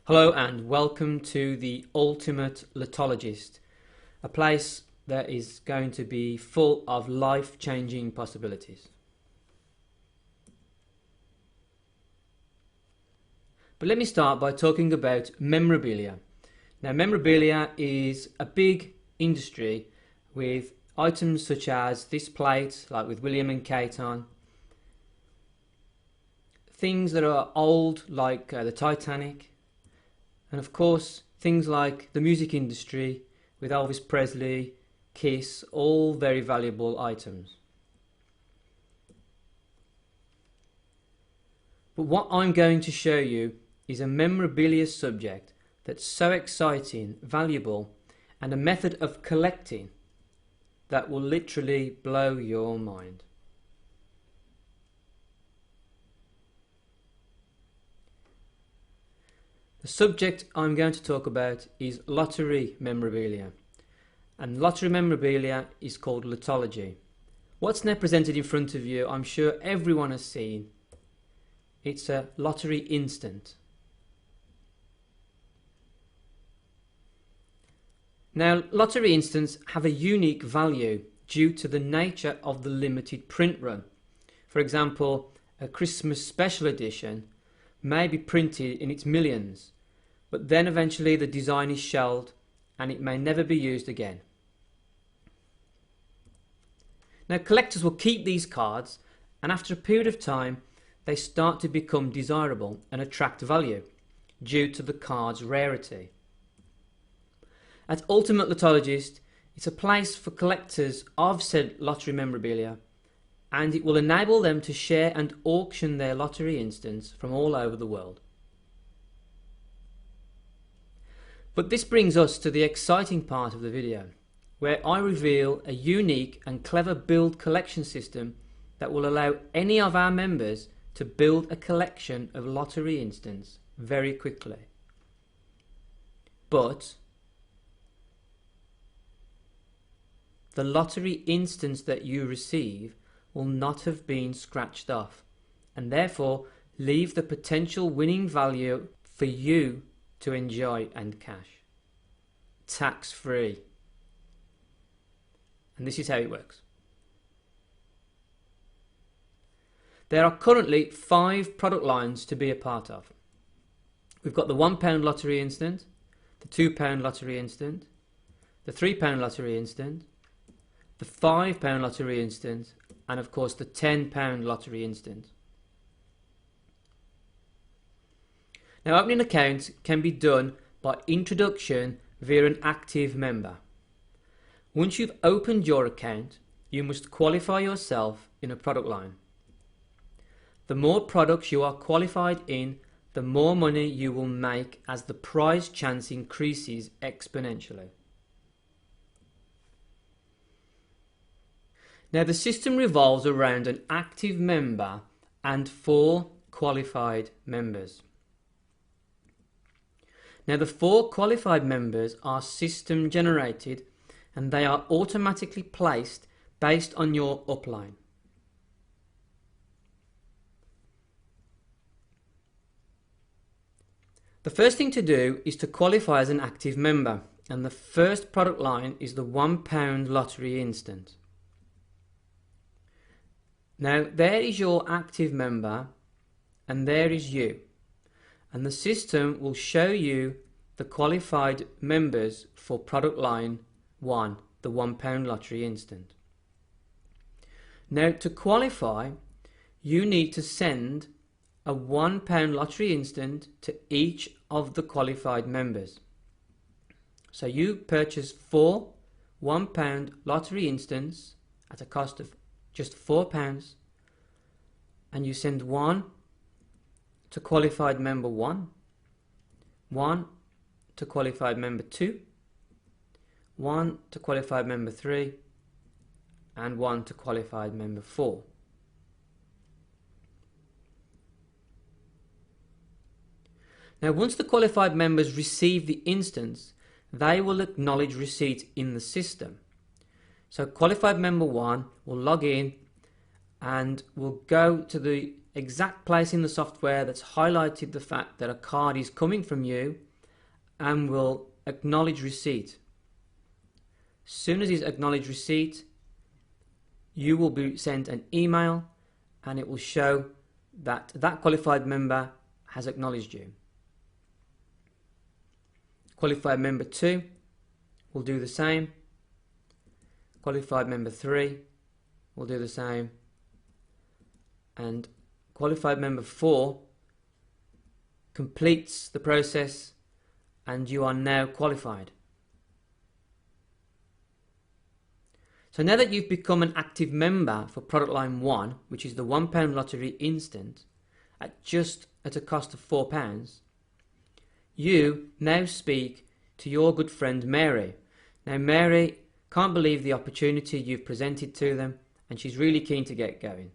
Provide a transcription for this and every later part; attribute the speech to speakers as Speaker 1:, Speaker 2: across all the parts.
Speaker 1: Hello and welcome to the Ultimate Lotologist, a place that is going to be full of life-changing possibilities. But let me start by talking about memorabilia. Now, memorabilia is a big industry with items such as this plate, like with William and Kate on, things that are old like the Titanic, and of course things like the music industry with Elvis Presley, Kiss, all very valuable items. But what I'm going to show you is a memorabilia subject that's so exciting, valuable, and a method of collecting that will literally blow your mind. The subject I'm going to talk about is lottery memorabilia, and lottery memorabilia is called lotology. What's now presented in front of you, I'm sure everyone has seen. It's a lottery instant. Now, lottery instants have a unique value due to the nature of the limited print run. For example, a Christmas special edition may be printed in its millions, but then eventually the design is shelved and it may never be used again. Now, collectors will keep these cards, and after a period of time they start to become desirable and attract value due to the card's rarity. At Ultimate Lotologist, it's a place for collectors of said lottery memorabilia, and it will enable them to share and auction their lottery instants from all over the world. But this brings us to the exciting part of the video, where I reveal a unique and clever build collection system that will allow any of our members to build a collection of lottery instants very quickly. But the lottery instants that you receive will not have been scratched off, and therefore leave the potential winning value for you to enjoy and cash, tax-free. And this is how it works. There are currently 5 product lines to be a part of. We've got the £1 lottery instant, the £2 lottery instant, the £3 lottery instant, the £5 lottery instant, and of course the £10 lottery instant. Now, opening an account can be done by introduction via an active member. Once you've opened your account, you must qualify yourself in a product line. The more products you are qualified in, the more money you will make as the prize chance increases exponentially. Now, the system revolves around an active member and 4 qualified members. Now, the 4 qualified members are system generated, and they are automatically placed based on your upline. The first thing to do is to qualify as an active member, and the first product line is the £1 lottery instant. Now, there is your active member, and there is you, and the system will show you the qualified members for product line 1, the £1 lottery instant. Now, to qualify, you need to send a £1 lottery instant to each of the qualified members. So you purchase 4 £1 lottery instants at a cost of just £4, and you send 1 to qualified member 1, 1 to qualified member 2, 1 to qualified member 3, and 1 to qualified member 4. Now, once the qualified members receive the instance, they will acknowledge receipt in the system. So qualified member 1 will log in and will go to the exact place in the software that's highlighted the fact that a card is coming from you and will acknowledge receipt. As soon as he's acknowledged receipt, you will be sent an email and it will show that that qualified member has acknowledged you. Qualified member 2 will do the same. Qualified member 3 will do the same. And qualified member 4 completes the process and you are now qualified. So now that you've become an active member for product line 1, which is the £1 lottery instant, at a cost of £4, you now speak to your good friend Mary. Now Mary can't believe the opportunity you've presented to them and she's really keen to get going.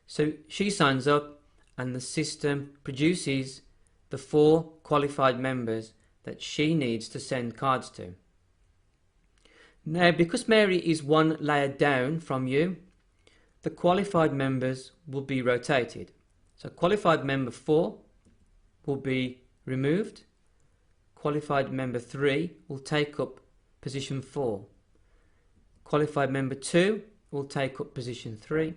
Speaker 1: So she signs up and the system produces the 4 qualified members that she needs to send cards to. Now, because Mary is one layer down from you, the qualified members will be rotated. So qualified member 4 will be removed. Qualified member 3 will take up position 4. Qualified member 2 will take up position 3.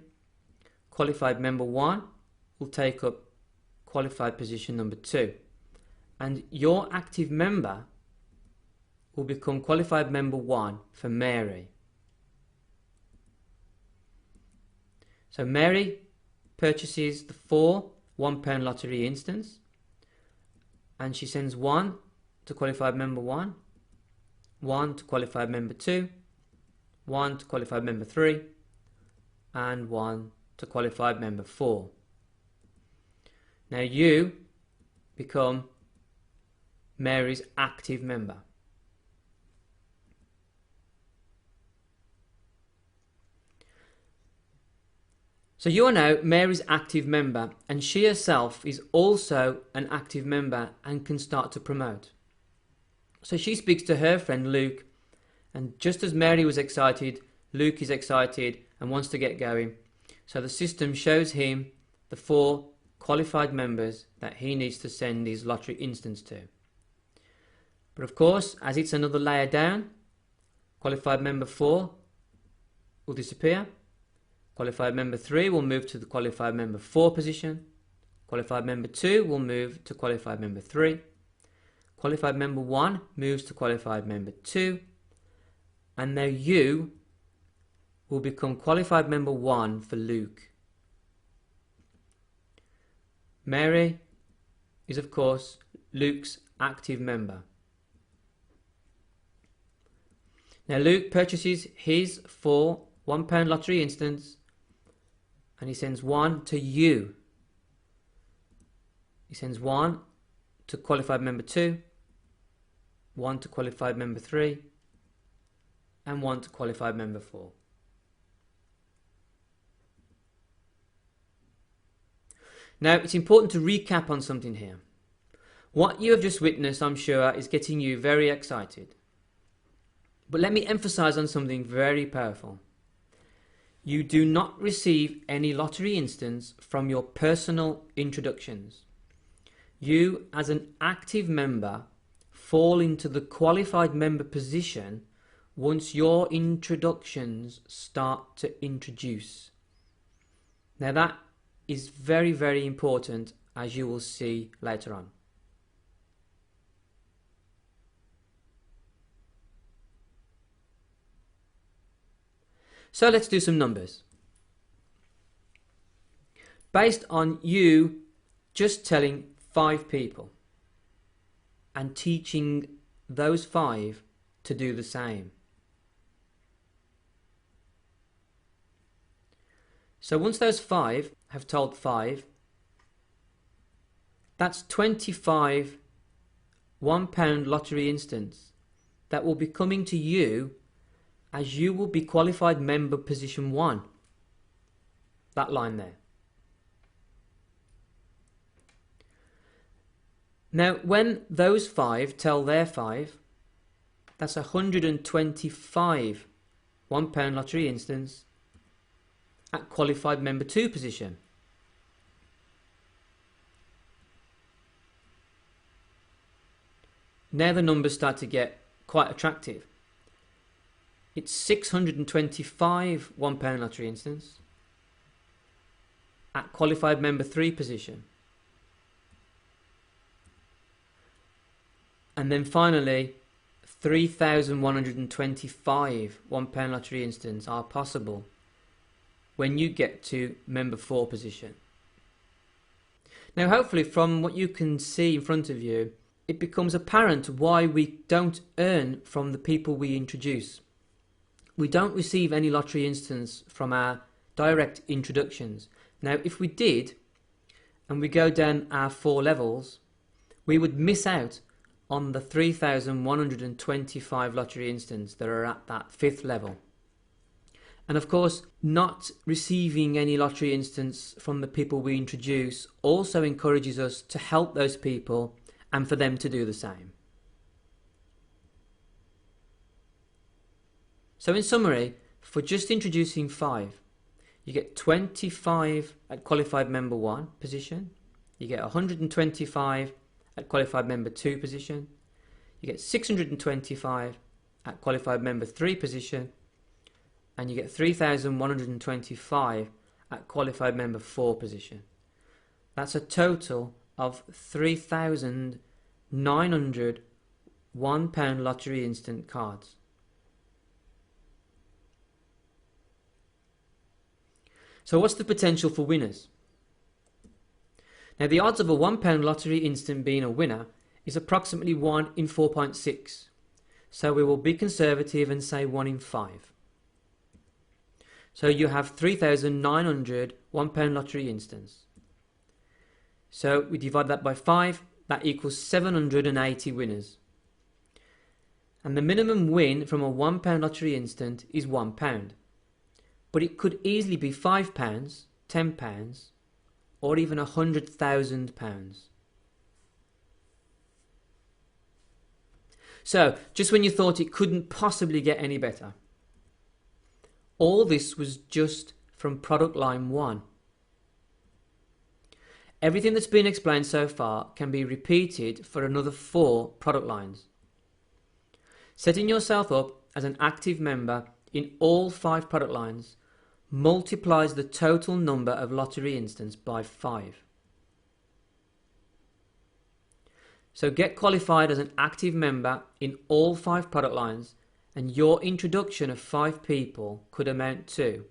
Speaker 1: Qualified member 1 will take up qualified position number 2. And your active member will become qualified member 1 for Mary. So Mary purchases the 4 £1 lottery instants and she sends 1 to qualified member 1, 1 to qualified member 2, 1 to qualified member 3 and 1 to qualified member 4. Now you become Mary's active member. So you are now Mary's active member and she herself is also an active member and can start to promote. So she speaks to her friend Luke and just as Mary was excited, Luke is excited and wants to get going. So the system shows him the 4 qualified members that he needs to send his lottery instants to. But of course, as it's another layer down, qualified member 4 will disappear. Qualified member 3 will move to the qualified member 4 position. Qualified member 2 will move to qualified member 3. Qualified member 1 moves to qualified member 2. And now you will become qualified member 1 for Luke. Mary is of course Luke's active member. Now Luke purchases his 4 £1 lottery instants and he sends 1 to you. He sends 1 to qualified member 2, 1 to qualified member 3 and 1 to qualified member 4. Now it's important to recap on something here. What you have just witnessed, I'm sure, is getting you very excited. But let me emphasize on something very powerful. You do not receive any lottery instants from your personal introductions. You, as an active member, fall into the qualified member position once your introductions start to introduce. Now that is very, very important, as you will see later on. So let's do some numbers. Based on you just telling 5 people and teaching those 5 to do the same. So once those 5 have told 5, that's 25 £1 lottery instants that will be coming to you as you will be qualified member position 1. That line there. Now when those 5 tell their 5, that's 125 £1 lottery instants at qualified member 2 position. Now the numbers start to get quite attractive. It's 625 £1 lottery instants at qualified member 3 position. And then finally, 3,125 £1 lottery instants are possible when you get to member 4 position. Now hopefully from what you can see in front of you, it becomes apparent why we don't earn from the people we introduce. We don't receive any lottery instants from our direct introductions. Now if we did, and we go down our 4 levels, we would miss out on the 3,125 lottery instants that are at that 5th level. And of course, not receiving any lottery instants from the people we introduce also encourages us to help those people and for them to do the same. So in summary, for just introducing 5, you get 25 at qualified member 1 position, you get 125 at qualified member 2 position, you get 625 at qualified member 3 position, and you get 3,125 at qualified member 4 position. That's a total of 3,900 £1 lottery instant cards. So what's the potential for winners? Now the odds of a £1 lottery instant being a winner is approximately 1 in 4.6. So we will be conservative and say 1 in 5. So you have 3,900 £1 lottery instants. So we divide that by 5, that equals 780 winners. And the minimum win from a £1 lottery instant is £1. But it could easily be £5, £10, or even £100,000. So, just when you thought it couldn't possibly get any better, all this was just from product line 1. Everything that's been explained so far can be repeated for another 4 product lines. Setting yourself up as an active member in all 5 product lines multiplies the total number of lottery instants by 5. So get qualified as an active member in all 5 product lines, and your introduction of 5 people could amount to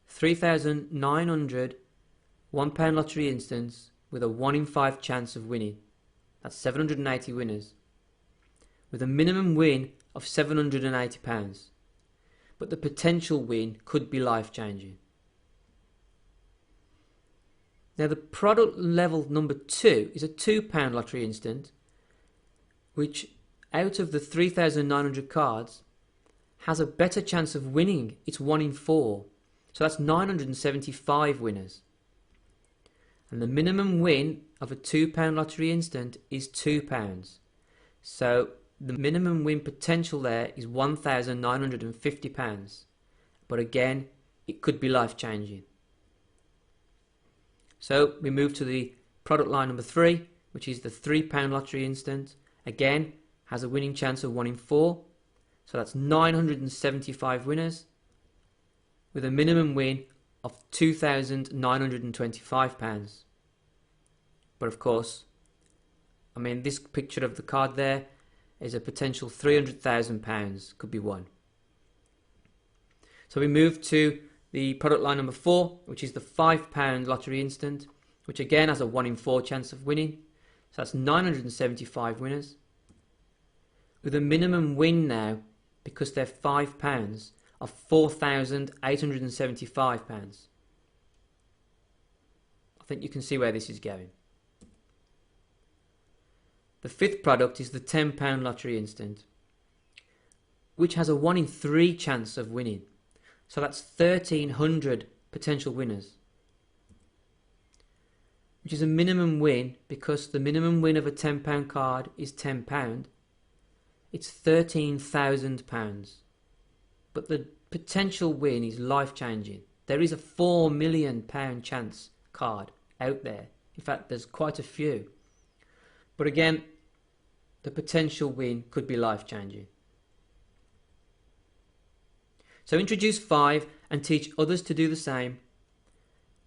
Speaker 1: 3,900 £1 lottery instants with a 1 in 5 chance of winning. That's 780 winners, with a minimum win of £780. But the potential win could be life-changing. Now the product level number 2 is a £2 lottery instant, which out of the 3,900 cards has a better chance of winning. It's 1 in 4. So that's 975 winners. And the minimum win of a £2 lottery instant is £2. So the minimum win potential there is £1,950. But again, it could be life-changing. So we move to the product line number 3, which is the £3 lottery instant. Again, has a winning chance of 1 in 4. So that's 975 winners with a minimum win of £2,925. But of course, I mean, this picture of the card there is a potential £300,000 could be won. So we move to the product line number 4, which is the £5 lottery instant, which again has a 1 in 4 chance of winning. So that's 975 winners with a minimum win now, because they're £5, of £4,875. I think you can see where this is going. The 5th product is the £10 lottery instant, which has a 1 in 3 chance of winning. So that's 1,300 potential winners, which is a minimum win, because the minimum win of a £10 card is £10. It's £13,000. But the potential win is life-changing. There is a £4 million chance card out there. In fact, there's quite a few. But again, the potential win could be life-changing. So introduce 5 and teach others to do the same,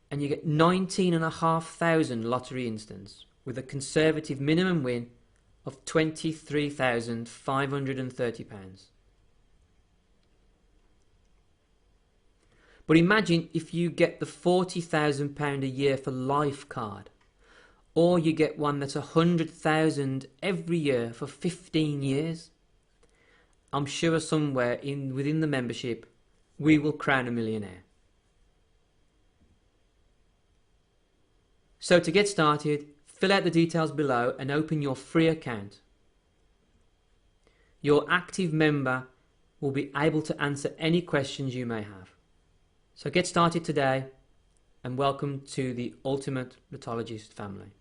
Speaker 1: and you get 19,500 lottery instants with a conservative minimum win of £23,530. But imagine if you get the £40,000 a year for life card, or you get one that's 100,000 every year for 15 years. I'm sure somewhere within the membership we will crown a millionaire. So to get started, fill out the details below and open your free account. Your active member will be able to answer any questions you may have. So get started today, and welcome to the Ultimate Lotologist family.